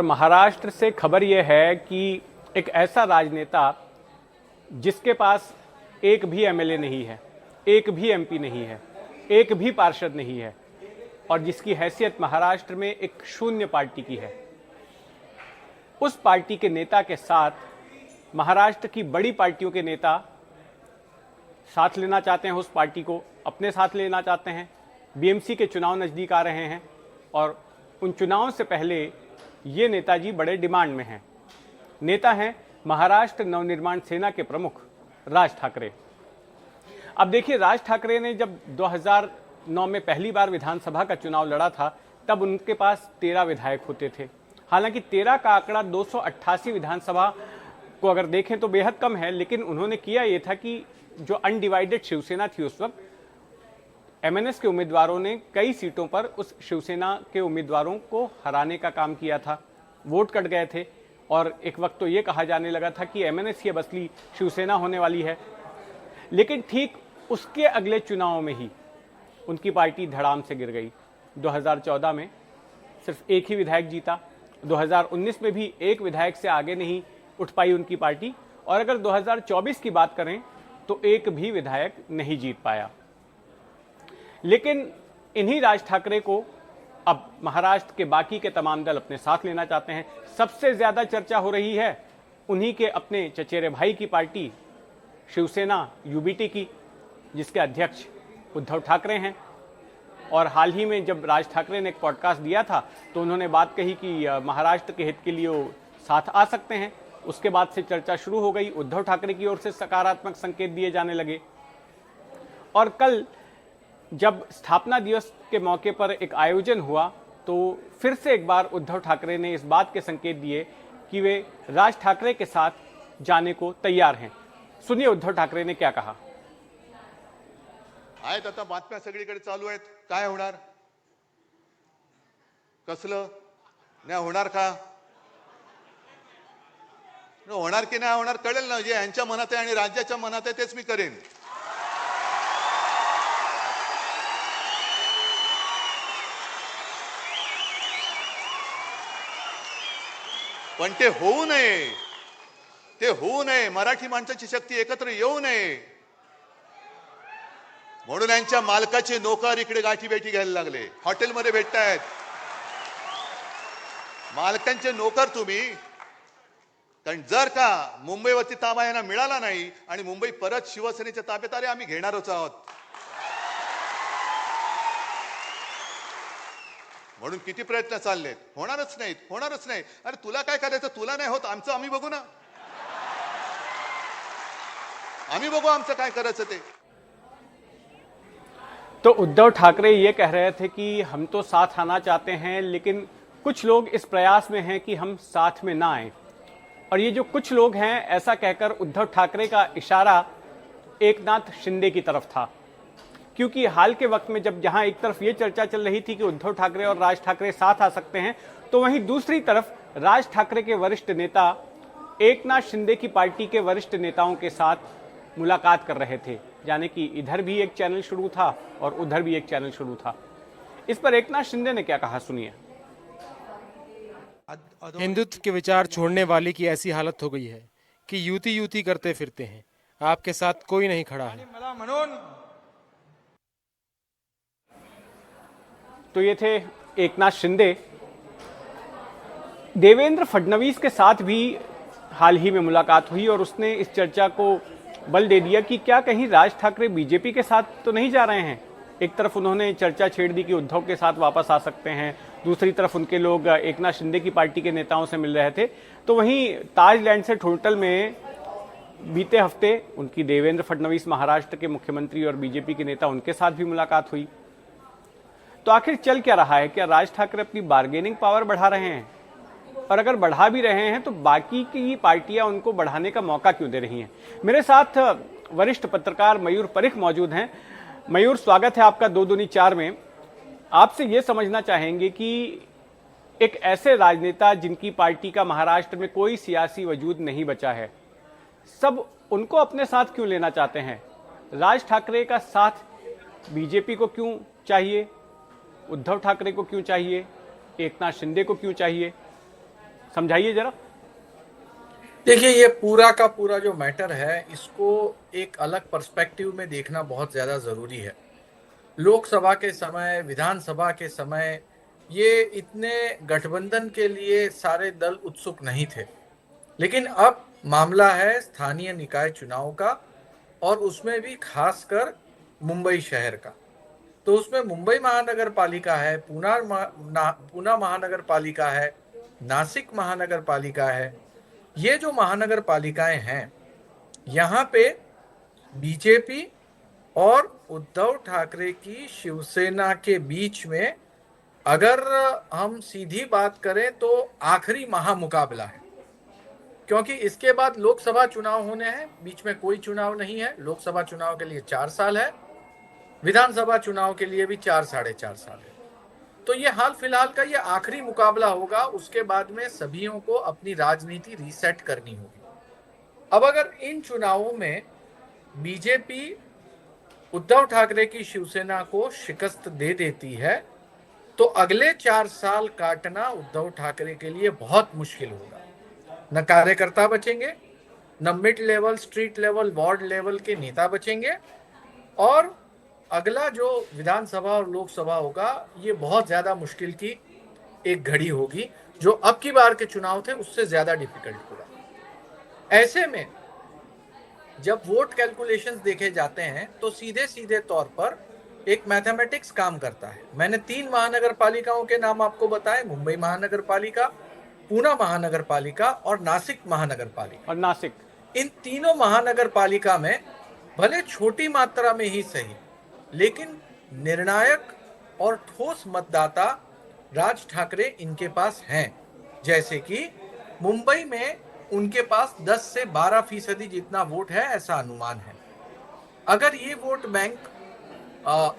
महाराष्ट्र से खबर यह है कि एक ऐसा राजनेता जिसके पास एक भी एमएलए नहीं है, एक भी एमपी नहीं है, एक भी पार्षद नहीं है और जिसकी हैसियत महाराष्ट्र में एक शून्य पार्टी की है, उस पार्टी के नेता के साथ महाराष्ट्र की बड़ी पार्टियों के नेता साथ लेना चाहते हैं, उस पार्टी को अपने साथ लेना चाहते हैं। बीएमसी के चुनाव नजदीक आ रहे हैं और उन चुनावों से पहले ये नेताजी बड़े डिमांड में हैं। नेता हैं महाराष्ट्र नवनिर्माण सेना के प्रमुख राज ठाकरे। अब देखिए, राज ठाकरे ने जब 2009 में पहली बार विधानसभा का चुनाव लड़ा था, तब उनके पास 13 विधायक होते थे। हालांकि 13 का आंकड़ा 288 विधानसभा को अगर देखें तो बेहद कम है, लेकिन उन्होंने किया ये था कि जो अनडिवाइडेड शिवसेना थी उस वक्त, एमएनएस के उम्मीदवारों ने कई सीटों पर उस शिवसेना के उम्मीदवारों को हराने का काम किया था। वोट कट गए थे और एक वक्त तो ये कहा जाने लगा था कि एमएनएस ही बसली शिवसेना होने वाली है। लेकिन ठीक उसके अगले चुनाव में ही उनकी पार्टी धड़ाम से गिर गई। 2014 में सिर्फ एक ही विधायक जीता, 2019 में भी एक विधायक से आगे नहीं उठ पाई उनकी पार्टी, और अगर 2024 की बात करें तो एक भी विधायक नहीं जीत पाया। लेकिन इन्हीं राज ठाकरे को अब महाराष्ट्र के बाकी के तमाम दल अपने साथ लेना चाहते हैं। सबसे ज्यादा चर्चा हो रही है उन्हीं के अपने चचेरे भाई की पार्टी शिवसेना यूबीटी की, जिसके अध्यक्ष उद्धव ठाकरे हैं। और हाल ही में जब राज ठाकरे ने एक पॉडकास्ट दिया था तो उन्होंने बात कही कि महाराष्ट्र के हित के लिए वो साथ आ सकते हैं। उसके बाद से चर्चा शुरू हो गई, उद्धव ठाकरे की ओर से सकारात्मक संकेत दिए जाने लगे। और कल जब स्थापना दिवस के मौके पर एक आयोजन हुआ तो फिर से एक बार उद्धव ठाकरे ने इस बात के संकेत दिए कि वे राज ठाकरे के साथ जाने को तैयार हैं। सुनिए उद्धव ठाकरे ने क्या कहा। आहेत आता बातम्या सगळीकडे चालू आहेत, काय होणार, कसलं नाही होणार का, होणार की नाही होणार कळेल ना। जे यांच्या मनात आहे आणि राज्याच्या मनात आहे तेच मी करेन। पण ते होऊ नये, ते होऊ नये, मराठी माणसाची शक्ती एकत्र येऊ नये म्हणून यांच्या मालकाचे नोकर इकडे गाठी भेटी घ्यायला लागले, हॉटेलमध्ये भेटतायत। मालकांचे नोकर तुम्ही, कारण जर का मुंबईवरती ताबा यांना मिळाला नाही आणि मुंबई परत शिवसेनेच्या ताब्यात आले, आम्ही घेणारच आहोत। म्हणून किती प्रयत्न चाललेत, होणारच नाहीत, होणारच नाही। अरे तुला काय करायचं, तुला नाही होत, आमचं आम्ही बघू ना, आम्ही बघू आमचं काय करायचं ते। तो उद्धव ठाकरे ये कह रहे थे कि हम तो साथ आना चाहते हैं, लेकिन कुछ लोग इस प्रयास में हैं कि हम साथ में ना आए। और ये जो कुछ लोग हैं, ऐसा कहकर उद्धव ठाकरे का इशारा एकनाथ शिंदे की तरफ था। क्योंकि हाल के वक्त में जब जहां एक तरफ ये चर्चा चल रही थी कि उद्धव ठाकरे और राज ठाकरे साथ आ सकते हैं, तो वहीं दूसरी तरफ राज ठाकरे के वरिष्ठ नेता एकनाथ शिंदे की पार्टी के वरिष्ठ नेताओं के साथ मुलाकात कर रहे थे। यानी कि इधर भी एक चैनल शुरू था और उधर भी एक चैनल शुरू था। इस पर एकनाथ शिंदे ने क्या कहा, सुनिए। हिंदुत्व के विचार छोड़ने वाले की ऐसी हालत हो गई है कि युती युती करते फिरते हैं, आपके साथ कोई नहीं खड़ा है। तो ये थे एकनाथ शिंदे। देवेंद्र फडणवीस के साथ भी हाल ही में मुलाकात हुई और उसने इस चर्चा को बल दे दिया कि क्या कहीं राज ठाकरे बीजेपी के साथ तो नहीं जा रहे हैं। एक तरफ उन्होंने चर्चा छेड़ दी कि उद्धव के साथ वापस आ सकते हैं, दूसरी तरफ उनके लोग एकनाथ शिंदे की पार्टी के नेताओं से मिल रहे थे। तो वहीं ताजलैंड से होटल में बीते हफ्ते उनकी देवेंद्र फडणवीस महाराष्ट्र के मुख्यमंत्री और बीजेपी के नेता, उनके साथ भी मुलाकात हुई। तो आखिर चल क्या रहा है? क्या राज ठाकरे अपनी बार्गेनिंग पावर बढ़ा रहे हैं? और अगर बढ़ा भी रहे हैं तो बाकी की पार्टियां उनको बढ़ाने का मौका क्यों दे रही हैं? मेरे साथ वरिष्ठ पत्रकार मयूर परिख मौजूद हैं। मयूर, स्वागत है आपका 2 दूनी 4 में। आपसे ये समझना चाहेंगे कि एक ऐसे राजनेता जिनकी पार्टी का महाराष्ट्र में कोई सियासी वजूद नहीं बचा है, सब उनको अपने साथ क्यों लेना चाहते हैं? राज ठाकरे का साथ बीजेपी को क्यों चाहिए? उद्धव ठाकरे को क्यों चाहिए? एकनाथ शिंदे को क्यों चाहिए? समझाइए जरा। देखिए, ये पूरा का पूरा जो मैटर है, इसको एक अलग पर्सपेक्टिव में देखना बहुत ज़्यादा ज़रूरी है। लोकसभा के समय, विधानसभा के समय ये इतने गठबंधन के लिए सारे दल उत्सुक नहीं थे, लेकिन अब मामला है स्थानीय निकाय चुनाव का, और उसमें भी खासकर मुंबई शहर का। तो उसमें मुंबई महानगर पालिका है, पूना महानगर पालिका है, नासिक महानगर पालिका है। ये जो महानगर पालिकाएं हैं, यहाँ पे बीजेपी और उद्धव ठाकरे की शिवसेना के बीच में अगर हम सीधी बात करें तो आखिरी महामुकाबला है, क्योंकि इसके बाद लोकसभा चुनाव होने हैं, बीच में कोई चुनाव नहीं है। लोकसभा चुनाव के लिए 4 साल है, विधानसभा चुनाव के लिए भी 4 साढ़े 4 साल है। तो ये हाल फिलहाल का ये आखिरी मुकाबला होगा, उसके बाद में सभीयों को अपनी राजनीति रीसेट करनी होगी। अब अगर इन चुनावों में बीजेपी उद्धव ठाकरे की शिवसेना को शिकस्त दे देती है, तो अगले 4 साल काटना उद्धव ठाकरे के लिए बहुत मुश्किल होगा। न कार्यकर्ता बचेंगे, न mid level, street level, ward level के नेता बचेंगे, और अगला जो विधानसभा और लोकसभा होगा, ये बहुत ज्यादा मुश्किल की एक घड़ी होगी। जो अब की बार के चुनाव थे उससे ज्यादा डिफिकल्ट होगा। ऐसे में जब वोट कैलकुलेशंस देखे जाते हैं तो सीधे सीधे तौर पर एक मैथमेटिक्स काम करता है। मैंने 3 महानगर पालिकाओं के नाम आपको बताए, मुंबई महानगर पालिका, पूना महानगर पालिका और नासिक महानगर पालिका। और नासिक, इन तीनों महानगर पालिका में भले छोटी मात्रा में ही सही, लेकिन निर्णायक और ठोस मतदाता राज ठाकरे इनके पास हैं। जैसे कि मुंबई में उनके पास 10 से 12% जितना वोट है, ऐसा अनुमान है। अगर ये वोट बैंक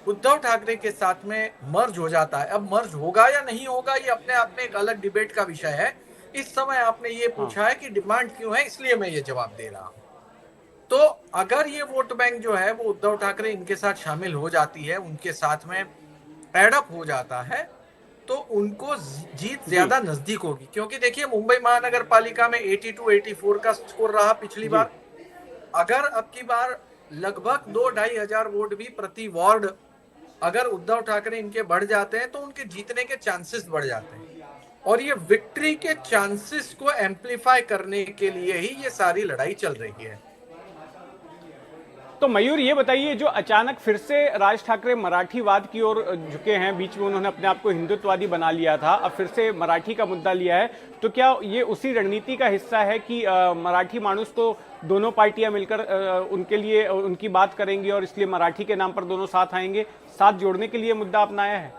उद्धव ठाकरे के साथ में मर्ज हो जाता है, अब मर्ज होगा या नहीं होगा ये अपने आप में एक अलग डिबेट का विषय है। इस समय आपने ये पूछा है कि डिमांड क्यों है, इसलिए मैं ये जवाब दे रहा हूं। तो अगर ये वोट बैंक जो है वो उद्धव ठाकरे इनके साथ शामिल हो जाती है, उनके साथ में एडअप हो जाता है, तो उनको जीत ज्यादा नजदीक होगी। क्योंकि देखिए, मुंबई महानगर पालिका में 82-84 का स्कोर रहा पिछली बार। अगर अब की बार लगभग 2-2.5 हजार वोट भी प्रति वार्ड अगर उद्धव ठाकरे इनके बढ़ जाते हैं, तो उनके जीतने के चांसेस बढ़ जाते हैं। और ये विक्ट्री के चांसेस को एम्पलीफाई करने के लिए ही ये सारी लड़ाई चल रही है। तो मयूर ये बताइए, जो अचानक फिर से राज ठाकरे मराठीवाद की ओर झुके हैं, बीच में उन्होंने अपने आप को हिंदुत्ववादी बना लिया था, अब फिर से मराठी का मुद्दा लिया है, तो क्या ये उसी रणनीति का हिस्सा है कि मराठी मानुस तो दोनों पार्टियां मिलकर उनके लिए उनकी बात करेंगी और इसलिए मराठी के नाम पर दोनों साथ आएंगे, साथ जोड़ने के लिए मुद्दा अपनाया है?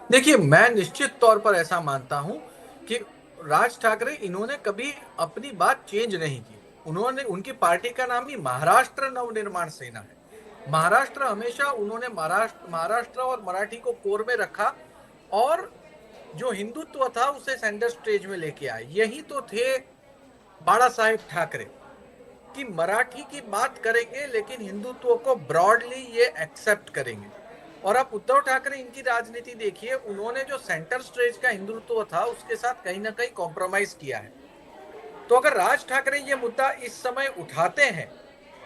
देखिए, मैं निश्चित तौर पर ऐसा मानता हूं कि राज ठाकरे इन्होंने कभी अपनी बात चेंज नहीं की। उनकी पार्टी का नाम ही महाराष्ट्र नवनिर्माण सेना है। महाराष्ट्र हमेशा उन्होंने महाराष्ट्र और मराठी को कोर में रखा, और जो हिंदुत्व था उसे सेंटर स्टेज में लेके आए। यही तो थे बाला साहेब ठाकरे कि मराठी की बात करेंगे, लेकिन हिंदुत्व को ब्रॉडली ये एक्सेप्ट करेंगे। और अब उद्धव ठाकरे इनकी राजनीति देखिए, उन्होंने जो सेंटर स्टेज का हिंदुत्व था उसके साथ कहीं ना कहीं कॉम्प्रोमाइज किया है। तो अगर राज ठाकरे ये मुद्दा इस समय उठाते हैं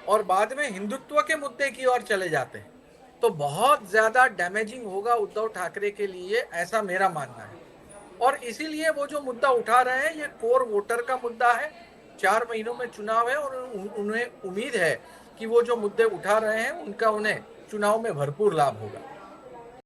और बाद में हिंदुत्व के मुद्दे की ओर चले जाते हैं, तो बहुत ज्यादा डैमेजिंग होगा उद्धव ठाकरे के लिए, ऐसा मेरा मानना है। और इसीलिए वो जो मुद्दा उठा रहे हैं, ये कोर वोटर का मुद्दा है। 4 महीनों में चुनाव है, और उन्हें उम्मीद है कि वो जो मुद्दे उठा रहे हैं उनका उन्हें चुनाव में भरपूर लाभ होगा।